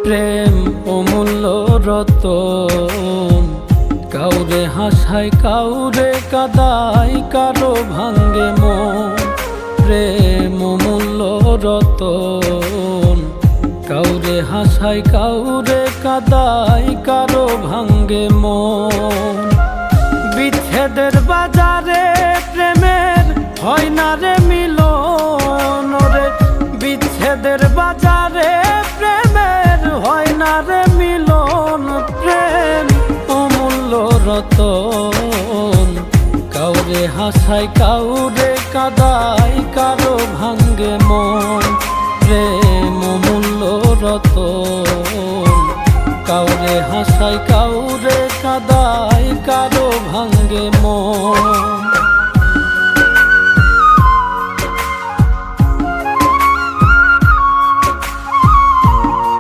প্রেম অমূল্য রতন, কাউরে হাসায় কাউরে কাদায়, কারো ভাঙ্গে মন। প্রেম অমূল্য রতন, কাউরে হাসায় কাউরে কাদায়, কারো ভাঙ্গে মন। বিচ্ছেদের বাজারে প্রেমের হয় না রে মিলন রে, বিচ্ছেদের বাজারে প্রেমের হয় না রে মিলন। প্রেম অমূল্য রতন, কাউরে হাসায় কাউরে কাদায়, কারো ভাঙ্গে মন। প্রেম অমূল্য রতন, কাউরে হাসায় কাউরে কাদায়, কারো ভাঙ্গে মন।